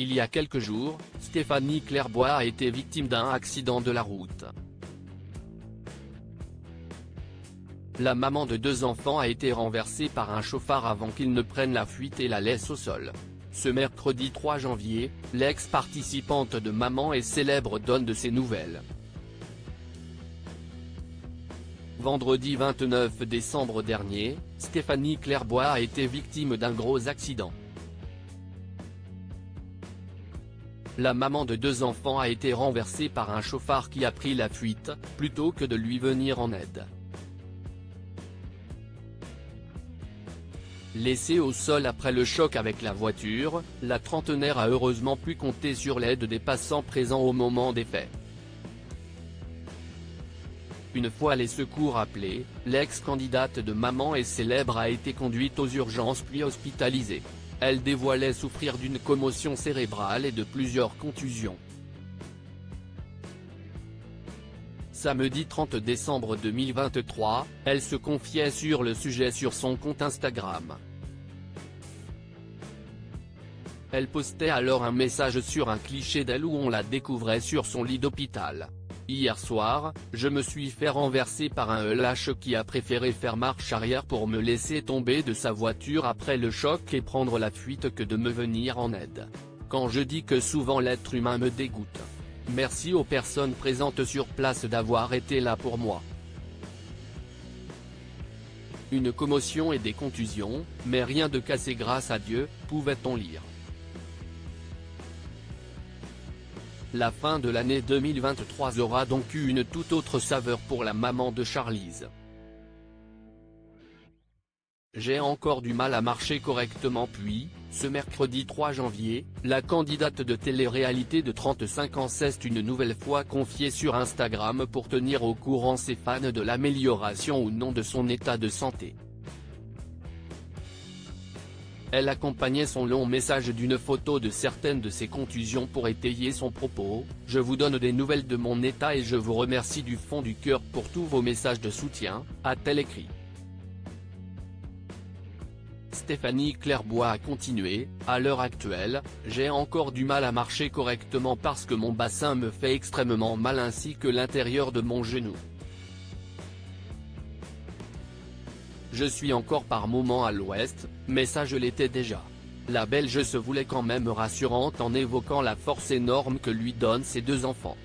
Il y a quelques jours, Stéphanie Clairbois a été victime d'un accident de la route. La maman de 2 enfants a été renversée par un chauffard avant qu'il ne prenne la fuite et la laisse au sol. Ce mercredi 3 janvier, l'ex-participante de Maman est célèbre donne de ses nouvelles. Vendredi 29 décembre dernier, Stéphanie Clairbois a été victime d'un gros accident. La maman de 2 enfants a été renversée par un chauffard qui a pris la fuite, plutôt que de lui venir en aide. Laissée au sol après le choc avec la voiture, la trentenaire a heureusement pu compter sur l'aide des passants présents au moment des faits. Une fois les secours appelés, l'ex-candidate de Maman est célèbre a été conduite aux urgences puis hospitalisée. Elle dévoilait souffrir d'une commotion cérébrale et de plusieurs contusions. Samedi 30 décembre 2023, elle se confiait sur le sujet sur son compte Instagram. Elle postait alors un message sur un cliché d'elle où on la découvrait sur son lit d'hôpital. Hier soir, je me suis fait renverser par un lâche qui a préféré faire marche arrière pour me laisser tomber de sa voiture après le choc et prendre la fuite que de me venir en aide. Quand je dis que souvent l'être humain me dégoûte. Merci aux personnes présentes sur place d'avoir été là pour moi. Une commotion et des contusions, mais rien de cassé grâce à Dieu, pouvait-on lire. La fin de l'année 2023 aura donc eu une toute autre saveur pour la maman de Charlize. J'ai encore du mal à marcher correctement puis, ce mercredi 3 janvier, la candidate de télé-réalité de 35 ans s'est une nouvelle fois confiée sur Instagram pour tenir au courant ses fans de l'amélioration ou non de son état de santé. Elle accompagnait son long message d'une photo de certaines de ses contusions pour étayer son propos « Je vous donne des nouvelles de mon état et je vous remercie du fond du cœur pour tous vos messages de soutien », a-t-elle écrit. Stéphanie Clairbois a continué, à l'heure actuelle, j'ai encore du mal à marcher correctement parce que mon bassin me fait extrêmement mal ainsi que l'intérieur de mon genou. Je suis encore par moments à l'ouest, mais ça je l'étais déjà. La Belge se voulait quand même rassurante en évoquant la force énorme que lui donnent ses 2 enfants.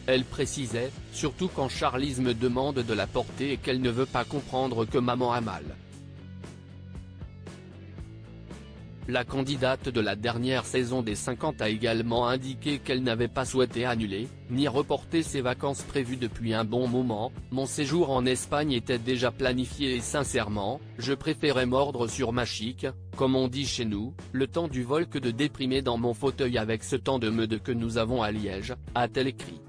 Elle précisait, surtout quand Charlize me demande de la porter et qu'elle ne veut pas comprendre que maman a mal. La candidate de la dernière saison des 50 a également indiqué qu'elle n'avait pas souhaité annuler, ni reporter ses vacances prévues depuis un bon moment, mon séjour en Espagne était déjà planifié et sincèrement, je préférais mordre sur ma chic, comme on dit chez nous, le temps du vol que de déprimer dans mon fauteuil avec ce temps de meute que nous avons à Liège, a-t-elle écrit.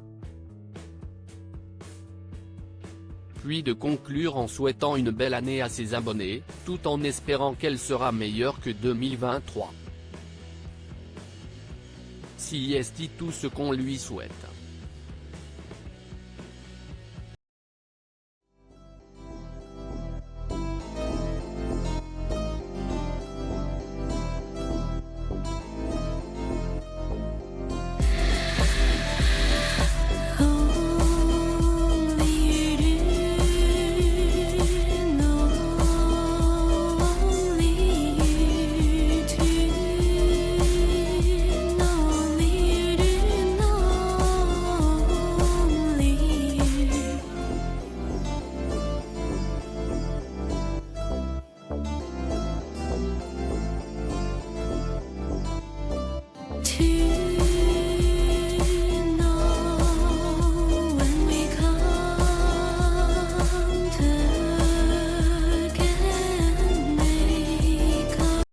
Puis de conclure en souhaitant une belle année à ses abonnés, tout en espérant qu'elle sera meilleure que 2023. Si est tout ce qu'on lui souhaite.